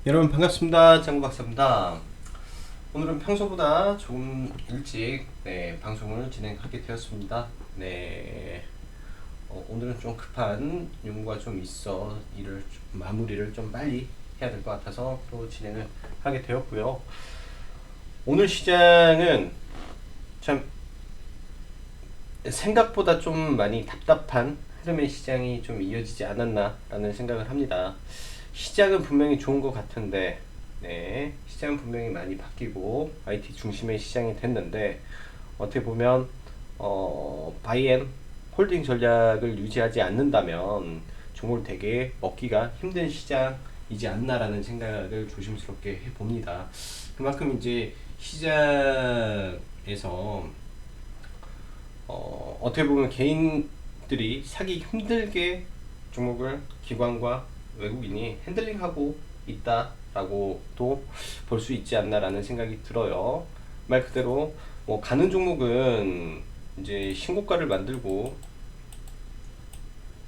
여러분 반갑습니다. 장구박사입니다. 오늘은 평소보다 조금 일찍 방송을 진행하게 되었습니다. 오늘은 좀 급한 임무가 좀 있어 마무리를 좀 빨리 해야 될 것 같아서 또 진행을 하게 되었고요. 오늘 시장은 참 생각보다 좀 많이 답답한 흐름의 시장이 좀 이어지지 않았나 라는 생각을 합니다. 시장은 분명히 좋은 것 같은데 시장은 분명히 많이 바뀌고 IT 중심의 시장이 됐는데 어떻게 보면 바이앤 홀딩 전략을 유지하지 않는다면 종목을 되게 먹기가 힘든 시장이지 않나라는 생각을 조심스럽게 해봅니다. 그만큼 이제 시장에서 어떻게 보면 개인들이 사기 힘들게 종목을 기관과 외국인이 핸들링하고 있다라고도 볼 수 있지 않나라는 생각이 들어요. 말 그대로 뭐 가는 종목은 이제 신고가를 만들고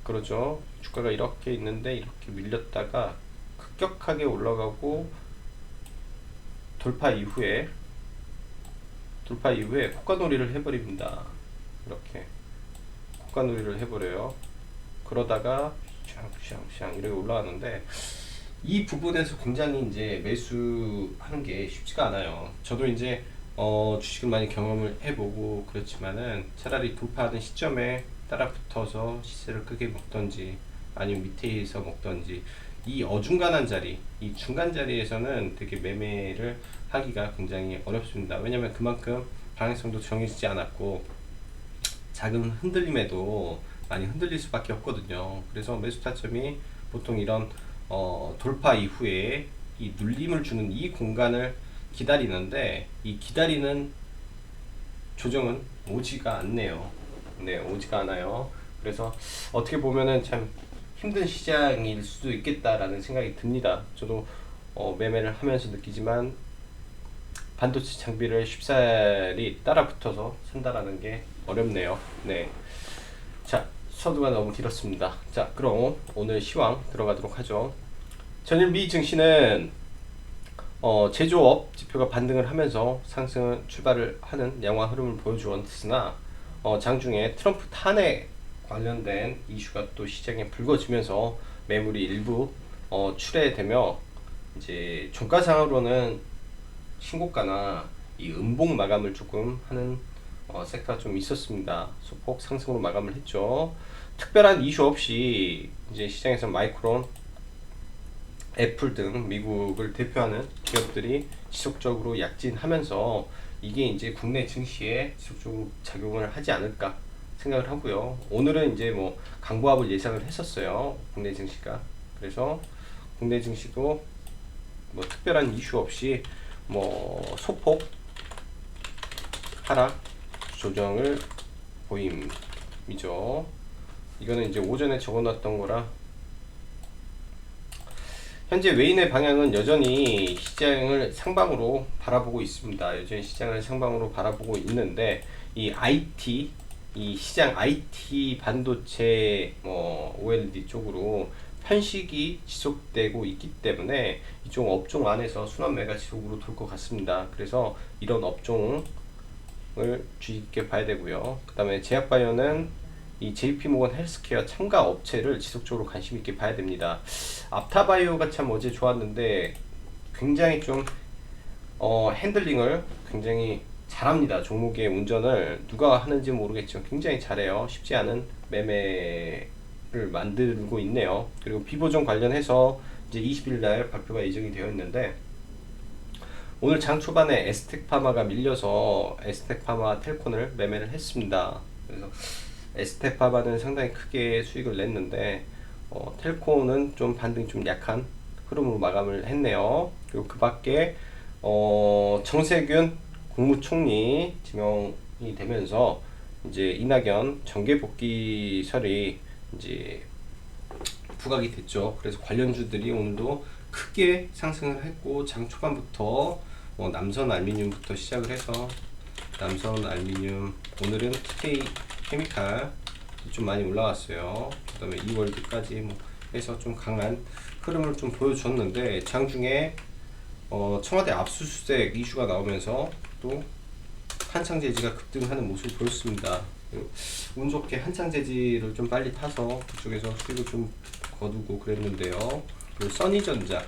그렇죠. 주가가 이렇게 있는데 이렇게 밀렸다가 급격하게 올라가고 돌파 이후에 코가놀이를 해버립니다. 이렇게 코가놀이를 해버려요. 그러다가 샹샹샹 이렇게 올라가는데 이 부분에서 굉장히 이제 매수하는 게 쉽지가 않아요. 저도 이제 주식을 많이 경험을 해보고 그렇지만은 차라리 돌파하는 시점에 따라 붙어서 시세를 크게 먹던지 아니면 밑에서 먹던지 이 어중간한 자리, 이 중간 자리에서는 되게 매매를 하기가 굉장히 어렵습니다. 왜냐면 그만큼 방향성도 정해지지 않았고 작은 흔들림에도 많이 흔들릴 수밖에 없거든요. 그래서 매수 타점이 보통 이런 돌파 이후에 이 눌림을 주는 이 공간을 기다리는데 이 기다리는 조정은 오지가 않네요. 오지가 않아요. 그래서 어떻게 보면은 참 힘든 시장일 수도 있겠다라는 생각이 듭니다. 저도 매매를 하면서 느끼지만 반도체 장비를 쉽사리 따라 붙어서 산다라는 게 어렵네요. 자, 서두가 너무 길었습니다. 자, 그럼 오늘 시황 들어가도록 하죠. 전일 미 증시는 제조업 지표가 반등을 하면서 상승 출발을 하는 양화 흐름을 보여주었으나 장중에 트럼프 탄핵 관련된 이슈가 또 시장에 불거지면서 매물이 일부 출회되며 이제 종가상으로는 신고가나 이 음봉 마감을 조금 하는 섹터가 좀 있었습니다. 소폭 상승으로 마감을 했죠. 특별한 이슈 없이 이제 시장에서 마이크론, 애플 등 미국을 대표하는 기업들이 지속적으로 약진하면서 이게 이제 국내 증시에 지속적으로 작용을 하지 않을까 생각을 하고요. 오늘은 이제 뭐 강보합을 예상을 했었어요. 국내 증시가. 그래서 국내 증시도 뭐 특별한 이슈 없이 뭐 소폭 하락 조정을 보임이죠. 이거는 이제 오전에 적어놨던 거라 현재 외인의 방향은 여전히 시장을 상방으로 바라보고 있습니다. 여전히 시장을 상방으로 바라보고 있는데 이 IT 이 시장 IT 반도체 OLED 쪽으로 편식이 지속되고 있기 때문에 이쪽 업종 안에서 순환매가 지속으로 돌 것 같습니다. 그래서 이런 업종을 주의 깊게 봐야 되고요. 그 다음에 제약바이오는 이 JP모건 헬스케어 참가 업체를 지속적으로 관심 있게 봐야 됩니다. 앞타바이오가 참 어제 좋았는데 굉장히 좀 핸들링을 굉장히 잘합니다. 종목의 운전을 누가 하는지 모르겠지만 굉장히 잘해요. 쉽지 않은 매매를 만들고 있네요. 그리고 비보정 관련해서 이제 20일 날 발표가 예정이 되어 있는데 오늘 장 초반에 에스텍파마가 밀려서 에스텍파마 텔콘을 매매를 했습니다. 그래서 에스텍파마는 상당히 크게 수익을 냈는데 텔콘은 좀 반등이 좀 약한 흐름으로 마감을 했네요. 그리고 그 밖에 정세균 국무총리 지명이 되면서 이제 이낙연 정계복귀설이 이제 부각이 됐죠. 그래서 관련주들이 오늘도 크게 상승을 했고 장 초반부터 남선 알루미늄부터 시작을 해서 남선 알루미늄 오늘은 TK 케미칼 좀 많이 올라왔어요. 그 다음에 이월드까지 해서 좀 강한 흐름을 좀 보여줬는데 장중에 청와대 압수수색 이슈가 나오면서 또 한창제지가 급등하는 모습을 보였습니다. 운 좋게 한창제지를 좀 빨리 타서 그쪽에서 수익을 좀 거두고 그랬는데요. 그리고 써니전자,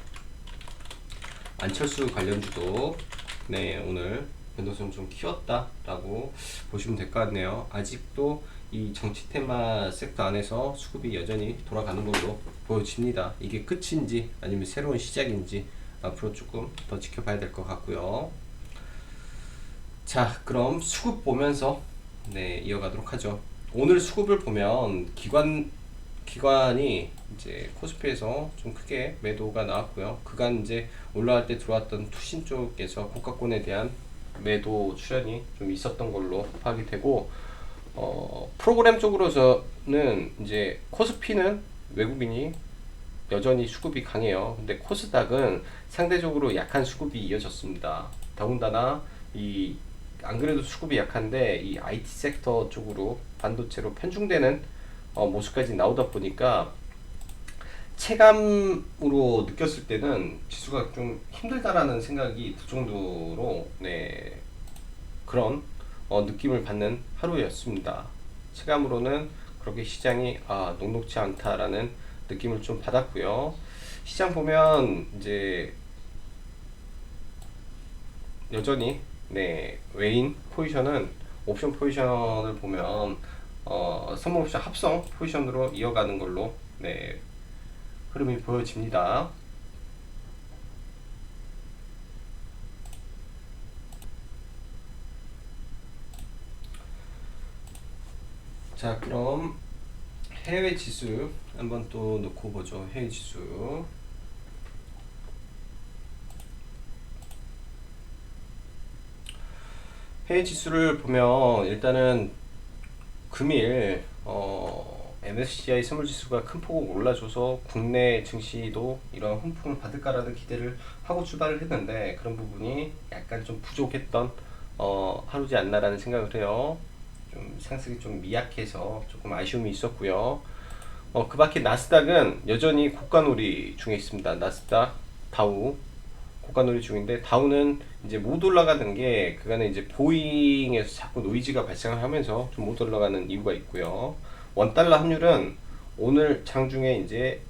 안철수 관련주도 네, 오늘 변동성 좀 키웠다라고 보시면 될 것 같네요. 아직도 이 정치 테마 섹터 안에서 수급이 여전히 돌아가는 걸로 보여집니다. 이게 끝인지 아니면 새로운 시작인지 앞으로 조금 더 지켜봐야 될 것 같고요. 자, 그럼 수급 보면서 네, 이어가도록 하죠. 오늘 수급을 보면 기관이 이제 코스피에서 좀 크게 매도가 나왔고요. 그간 이제 올라갈 때 들어왔던 투신 쪽에서 고가권에 대한 매도 출현이 좀 있었던 걸로 파악이 되고, 프로그램 쪽으로서는 이제 코스피는 외국인이 여전히 수급이 강해요. 근데 코스닥은 상대적으로 약한 수급이 이어졌습니다. 더군다나 안 그래도 수급이 약한데 이 IT 섹터 쪽으로 반도체로 편중되는 모습까지 나오다 보니까 체감으로 느꼈을 때는 지수가 좀 힘들다라는 생각이 들 정도로 네, 그런 느낌을 받는 하루였습니다. 체감으로는 그렇게 시장이 녹록지 않다라는 느낌을 좀 받았고요. 시장 보면 이제 여전히 네, 외인 포지션은 옵션 포지션을 보면 선물 옵션 합성 포지션으로 이어가는 걸로 네, 흐름이 보여집니다. 자, 그럼 해외 지수 한번 또 놓고 보죠. 해외 지수. 해외 지수를 보면 일단은 금일 MSCI 선물지수가 큰 폭으로 올라줘서 국내 증시도 이런 훈풍을 받을까라는 기대를 하고 출발을 했는데 그런 부분이 약간 좀 부족했던 하루지 않나라는 생각을 해요. 좀 상승이 좀 미약해서 조금 아쉬움이 있었고요. 그 밖에 나스닥은 여전히 고가놀이 중에 있습니다. 나스닥, 다우 고가놀이 중인데 다우는 이제 못 올라가는 게 그간에 이제 보잉에서 자꾸 노이즈가 발생을 하면서 좀 못 올라가는 이유가 있고요. 원달러 환율은 오늘 장중에 이제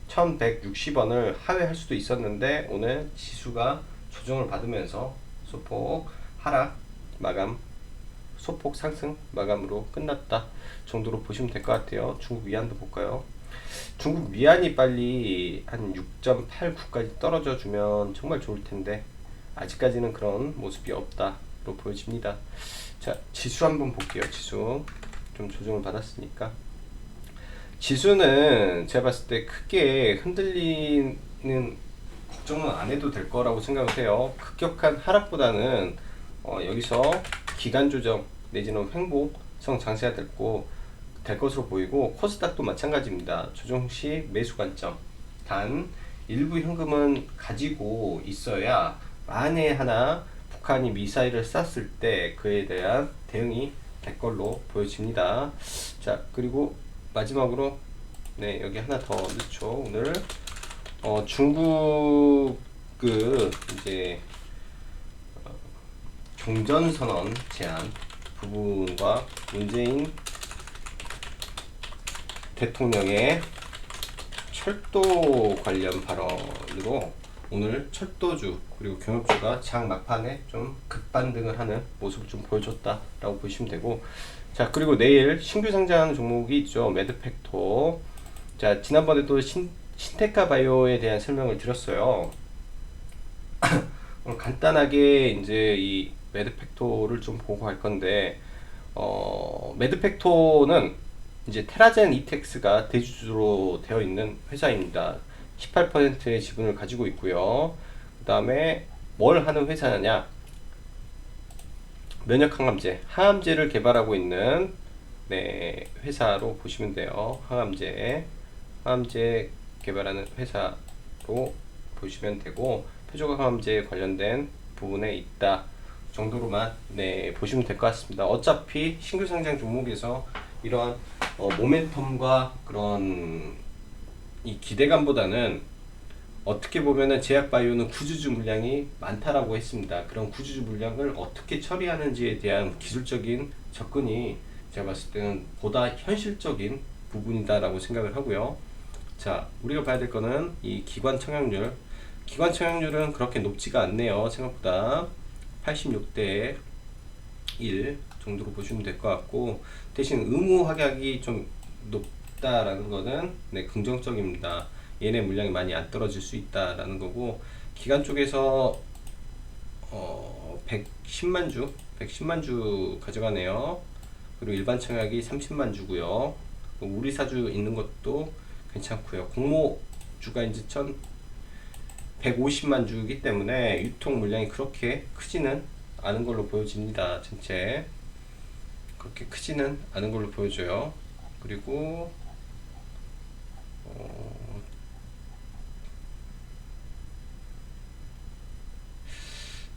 1160원을 하회할 수도 있었는데 오늘 지수가 조정을 받으면서 소폭 하락 마감, 소폭 상승 마감으로 끝났다 정도로 보시면 될 것 같아요. 중국 위안도 볼까요? 중국 위안이 빨리 한 6.89까지 떨어져 주면 정말 좋을 텐데 아직까지는 그런 모습이 없다로 보여집니다. 자, 지수 한번 볼게요. 지수 좀 조정을 받았으니까 지수는 제가 봤을 때 크게 흔들리는 걱정은 안 해도 될 거라고 생각을 해요. 급격한 하락보다는 여기서 기간 조정 내지는 횡보성 장세가 될 것으로 보이고 코스닥도 마찬가지입니다. 조정 시 매수 관점. 단 일부 현금은 가지고 있어야 만에 하나 북한이 미사일을 쐈을 때 그에 대한 대응이 될 걸로 보여집니다. 자, 그리고 마지막으로 네, 여기 하나 더 넣죠. 오늘 중국 이제 종전선언 제안 부분과 문재인 대통령의 철도 관련 발언으로 오늘 철도주 그리고 경협주가 장 막판에 좀 급반등을 하는 모습을 좀 보여줬다라고 보시면 되고, 자, 그리고 내일 신규 상장하는 종목이 있죠. 매드팩토. 자, 지난번에도 신테카 바이오에 대한 설명을 드렸어요. 오늘 간단하게 이제 이 매드팩토를 좀 보고 갈 건데, 매드팩토는 이제 테라젠 이텍스가 대주주로 되어 있는 회사입니다. 18%의 지분을 가지고 있고요. 그 다음에 뭘 하는 회사냐? 면역항암제, 항암제를 개발하고 있는 네, 회사로 보시면 돼요. 항암제 개발하는 회사로 보시면 되고, 표적 항암제 관련된 부분에 있다 정도로만 네, 보시면 될 것 같습니다. 어차피 신규 상장 종목에서 이러한 모멘텀과 그런 이 기대감보다는 어떻게 보면은 제약바이오는 구주주 물량이 많다라고 했습니다. 그런 구주주 물량을 어떻게 처리하는지에 대한 기술적인 접근이 제가 봤을 때는 보다 현실적인 부분이다라고 생각을 하고요. 자, 우리가 봐야 될 거는 이 기관 청약률. 기관 청약률은 그렇게 높지가 않네요. 생각보다 86대 1 정도로 보시면 될 것 같고, 대신 의무 확약이 좀 높다라는 거는 네, 긍정적입니다. 얘네 물량이 많이 안 떨어질 수 있다라는 거고, 기관 쪽에서 110만 주, 110만 주 가져가네요. 그리고 일반 청약이 30만 주고요. 우리 사주 있는 것도 괜찮고요. 공모주가 이제 150만 주이기 때문에 유통 물량이 그렇게 크지는 않은 걸로 보여집니다. 전체 그렇게 크지는 않은 걸로 보여져요. 그리고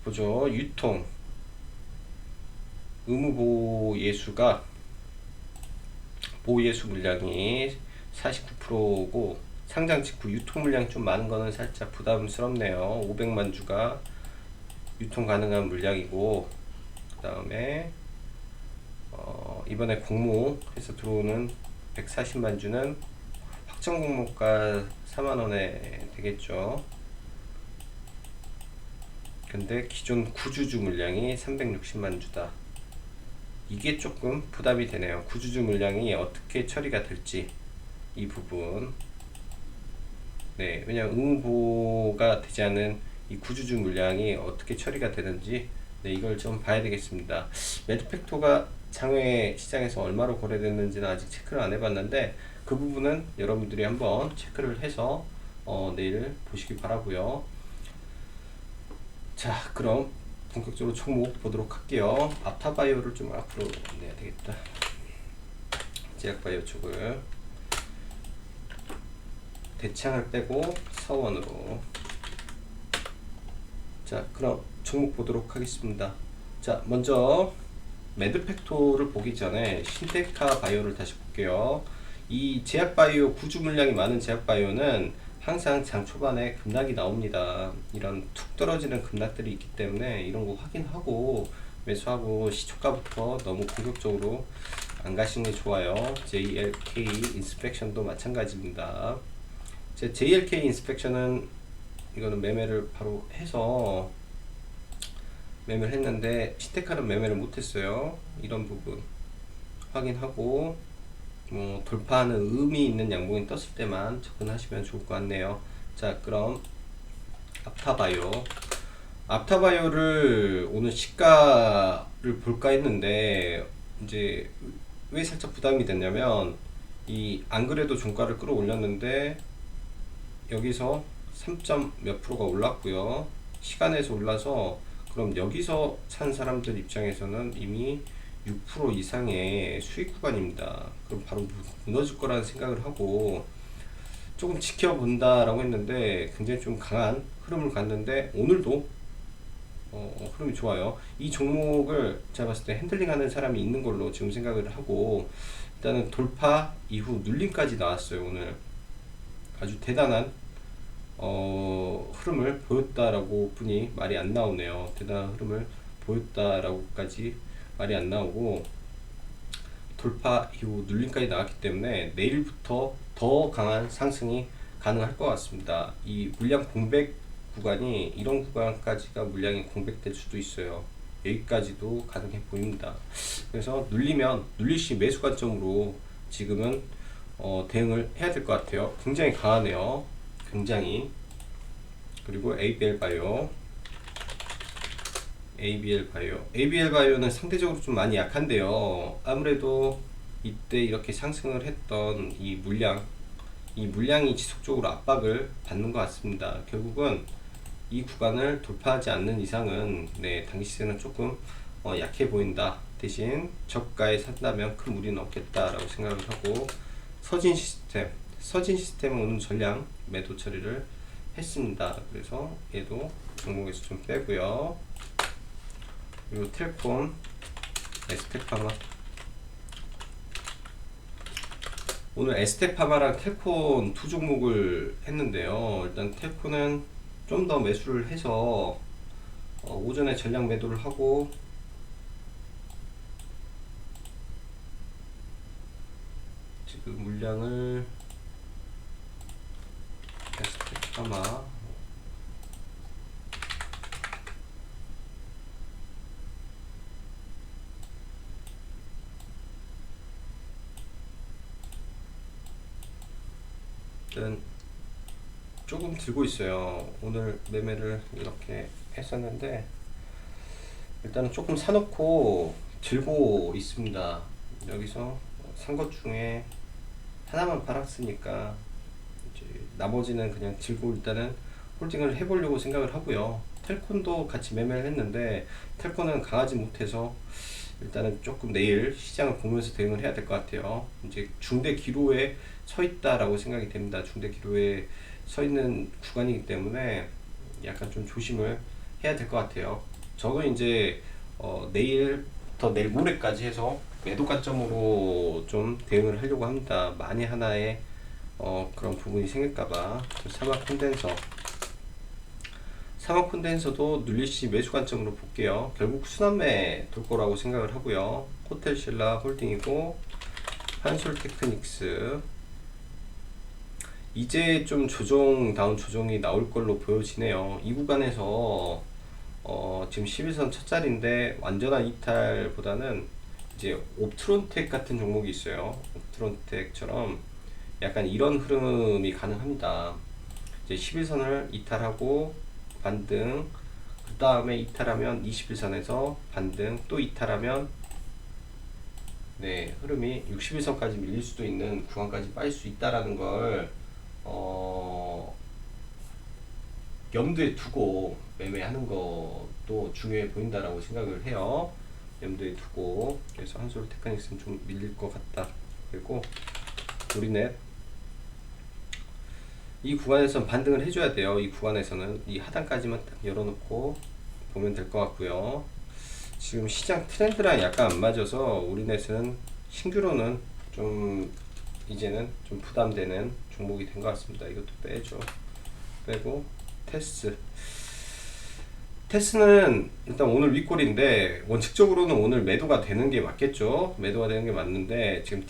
보죠. 유통 의무 보예수가 보예수 물량이 49%고 상장 직후 유통 물량이 좀 많은 거는 살짝 부담스럽네요. 500만 주가 유통 가능한 물량이고, 그 다음에 이번에 공모해서 들어오는 140만 주는 확정 공모가 4만원에 되겠죠. 근데 기존 구주주 물량이 360만 주다. 이게 조금 부담이 되네요. 구주주 물량이 어떻게 처리가 될지 이 부분. 네, 왜냐면 의무보가 되지 않은 이 구주주 물량이 어떻게 처리가 되는지 네, 이걸 좀 봐야 되겠습니다. 매드팩토가 장외 시장에서 얼마로 거래됐는지는 아직 체크를 안 해봤는데 그 부분은 여러분들이 한번 체크를 해서 내일 보시기 바라고요. 자, 그럼 본격적으로 종목 보도록 할게요. 앞타바이오를 좀 앞으로 내야 되겠다. 제약바이오 쪽을 대창을 빼고 서원으로. 자, 그럼 종목 보도록 하겠습니다. 자, 먼저 매드팩토를 보기 전에 신테카 바이오를 다시 볼게요. 이 제약바이오 구주 물량이 많은 제약바이오는 항상 장 초반에 급락이 나옵니다. 이런 툭 떨어지는 급락들이 있기 때문에 이런 거 확인하고 매수하고, 시초가부터 너무 공격적으로 안 가시는 게 좋아요. JLK 인스펙션도 마찬가지입니다. 제 JLK 인스펙션은 이거는 매매를 바로 해서 매매를 했는데 신테카는 매매를 못했어요. 이런 부분 확인하고 돌파하는 의미 있는 양봉이 떴을 때만 접근하시면 좋을 것 같네요. 자, 그럼 앞타바이오를 오늘 시가를 볼까 했는데 이제 왜 살짝 부담이 됐냐면, 이 안 그래도 종가를 끌어올렸는데 여기서 3점 몇 프로가 올랐고요. 시간에서 올라서, 그럼 여기서 산 사람들 입장에서는 이미 6% 이상의 수익 구간입니다. 그럼 바로 무너질 거라는 생각을 하고 조금 지켜본다라고 했는데 굉장히 좀 강한 흐름을 갔는데 오늘도 흐름이 좋아요. 이 종목을 제가 봤을 때 핸들링 하는 사람이 있는 걸로 지금 생각을 하고, 일단은 돌파 이후 눌림까지 나왔어요. 오늘 아주 대단한 흐름을 보였다라고 뿐이 말이 안 나오네요. 대단한 흐름을 보였다라고까지 말이 안 나오고, 돌파 이후 눌림까지 나왔기 때문에 내일부터 더 강한 상승이 가능할 것 같습니다. 이 물량 공백 구간이, 이런 구간까지가 물량이 공백될 수도 있어요. 여기까지도 가능해 보입니다. 그래서 눌릴 시 매수 관점으로 지금은 대응을 해야 될 것 같아요. 굉장히 강하네요. 굉장히. 그리고 ABL 바이오는 상대적으로 좀 많이 약한데요. 아무래도 이때 이렇게 상승을 했던 이 물량이 지속적으로 압박을 받는 것 같습니다. 결국은 이 구간을 돌파하지 않는 이상은 단기 시세는 조금 약해 보인다. 대신 저가에 산다면 큰 무리는 없겠다라고 생각을 하고, 서진 시스템은 오늘 전량 매도 처리를 했습니다. 그래서 얘도 종목에서 좀 빼고요. 그리고 텔콤, 에스테파마 오늘 에스테파마랑 텔콘 두 종목을 했는데요. 일단 텔콘은 좀 더 매수를 해서 오전에 전량 매도를 하고 지금 물량을 에스테파마 일단 조금 들고 있어요. 오늘 매매를 이렇게 했었는데 일단은 조금 사놓고 들고 있습니다. 여기서 산 것 중에 하나만 팔았으니까 이제 나머지는 그냥 들고 일단은 홀딩을 해보려고 생각을 하고요. 텔콘도 같이 매매를 했는데 텔콘은 강하지 못해서 일단은 조금 내일 시장을 보면서 대응을 해야 될 것 같아요. 이제 중대 기로에 서 있다라고 생각이 됩니다. 중대 기로에 서 있는 구간이기 때문에 약간 좀 조심을 해야 될 것 같아요. 저는 이제 내일부터 내일 모레까지 해서 매도 관점으로 좀 대응을 하려고 합니다. 만에 하나의 그런 부분이 생길까봐. 사막 콘덴서도 눌리시 매수 관점으로 볼게요. 결국 순환매 돌 거라고 생각을 하고요. 호텔신라 홀딩이고 한솔테크닉스 이제 좀 다운 조정이 나올 걸로 보여지네요. 이 구간에서 지금 11선 첫 자리인데 완전한 이탈보다는 이제 옵트론텍 같은 종목이 있어요. 옵트론텍처럼 약간 이런 흐름이 가능합니다. 이제 11선을 이탈하고 반등, 그 다음에 이탈하면 21선에서 반등, 또 이탈하면 네, 흐름이 61선까지 밀릴 수도 있는 구간까지 빠질 수 있다라는 걸 염두에 두고 매매하는 것도 중요해 보인다라고 생각을 해요. 염두에 두고 그래서 한솔 테크닉스는 좀 밀릴 것 같다. 그리고 우리넷 이 구간에서는 반등을 해줘야 돼요. 이 구간에서는 이 하단까지만 딱 열어놓고 보면 될 것 같고요. 지금 시장 트렌드랑 약간 안 맞아서 우리넷은 신규로는 좀 이제는 좀 부담되는 종목이 된 것 같습니다. 이것도 빼죠. 빼고 테스는 일단 오늘 윗골인데 원칙적으로는 오늘 매도가 되는 게 맞겠죠. 매도가 되는 게 맞는데 지금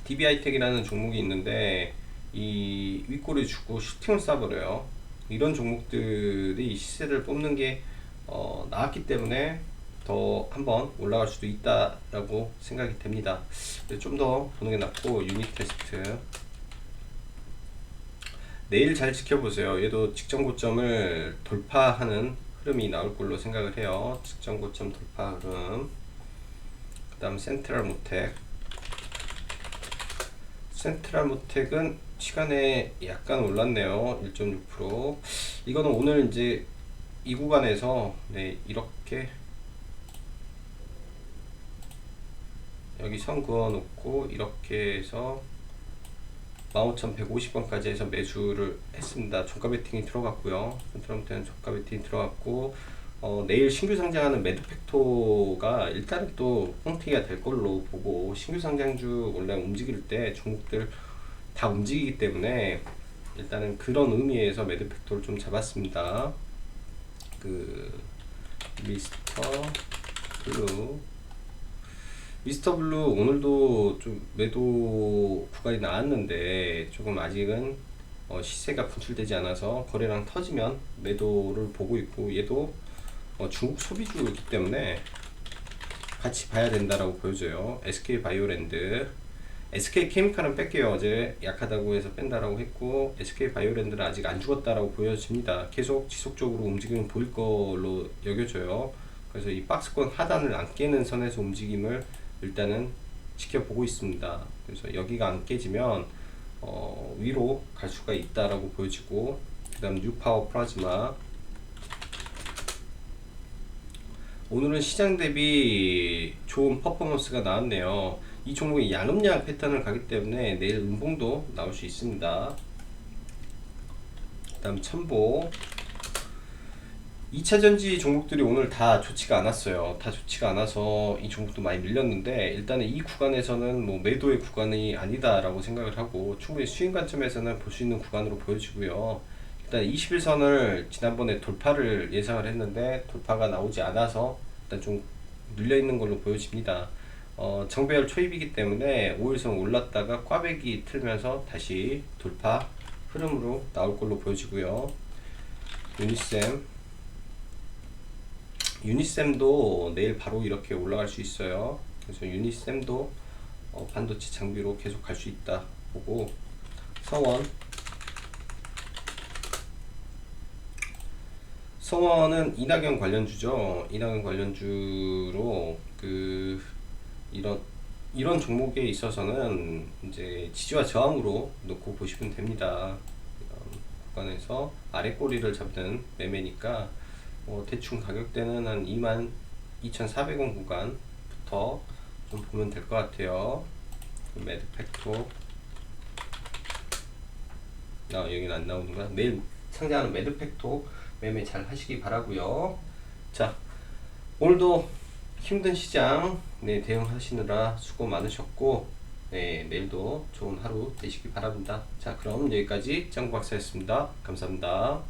DB하이텍이라는 종목이 있는데 이 윗골을 주고 슈팅을 쏴버려요. 이런 종목들이 시세를 뽑는 게 나왔기 때문에 더 한번 올라갈 수도 있다라고 생각이 됩니다. 좀 더 보는 게 낫고 유닛 테스트 내일 잘 지켜보세요. 얘도 직전 고점을 돌파하는 흐름이 나올 걸로 생각을 해요. 직전 고점 돌파 흐름. 그 다음 센트럴모텍은 시간에 약간 올랐네요. 1.6%. 이거는 오늘 이제 이 구간에서 네, 이렇게 여기 선 그어 놓고 이렇게 해서 15,150원까지 해서 매수를 했습니다. 종가 베팅이 들어갔고요. 센트럴모텍은 종가 베팅이 들어갔고 내일 신규 상장하는 매드팩토가 일단은 또 뻥튀기가 될 걸로 보고 신규 상장주 원래 움직일 때 종목들 다 움직이기 때문에 일단은 그런 의미에서 매드팩토를 좀 잡았습니다. 그 미스터 블루 오늘도 좀 매도 구간이 나왔는데 조금 아직은 시세가 분출되지 않아서 거래량 터지면 매도를 보고 있고 얘도 중국 소비주이기 때문에 같이 봐야 된다라고 보여져요. SK바이오랜드 SK케미칼은 뺄게요. 어제 약하다고 해서 뺀다라고 했고 SK바이오랜드는 아직 안 죽었다라고 보여집니다. 계속 지속적으로 움직임을 보일 걸로 여겨져요. 그래서 이 박스권 하단을 안 깨는 선에서 움직임을 일단은 지켜보고 있습니다. 그래서 여기가 안 깨지면 위로 갈 수가 있다라고 보여지고 그 다음 뉴파워 플라즈마 오늘은 시장 대비 좋은 퍼포먼스가 나왔네요. 이 종목이 양음양 패턴을 가기 때문에 내일 음봉도 나올 수 있습니다. 그 다음 첨보 2차 전지 종목들이 오늘 다 좋지가 않았어요. 다 좋지가 않아서 이 종목도 많이 밀렸는데, 일단은 이 구간에서는 뭐 매도의 구간이 아니다라고 생각을 하고 충분히 수익 관점에서는 볼 수 있는 구간으로 보여지고요. 일단 21선을 지난번에 돌파를 예상을 했는데 돌파가 나오지 않아서 일단 좀 눌려 있는 걸로 보여집니다. 정배열 초입이기 때문에 5일선 올랐다가 꽈배기 틀면서 다시 돌파 흐름으로 나올 걸로 보여지고요. 유니셈도 내일 바로 이렇게 올라갈 수 있어요. 그래서 유니셈도 반도체 장비로 계속 갈 수 있다 보고, 성원은 이낙연 관련주죠. 이낙연 관련주로 이런 종목에 있어서는 이제 지지와 저항으로 놓고 보시면 됩니다. 이런 구간에서 아래 꼬리를 잡는 매매니까 대충 가격대는 한 22,400원 구간부터 좀 보면 될 것 같아요. 매드팩토, 여기는 안 나오는구나. 내일 상장하는 매드팩토 매매 잘 하시기 바라고요. 자, 오늘도 힘든 시장 대응하시느라 수고 많으셨고, 내일도 좋은 하루 되시기 바랍니다. 자, 그럼 여기까지 짱박사였습니다. 감사합니다.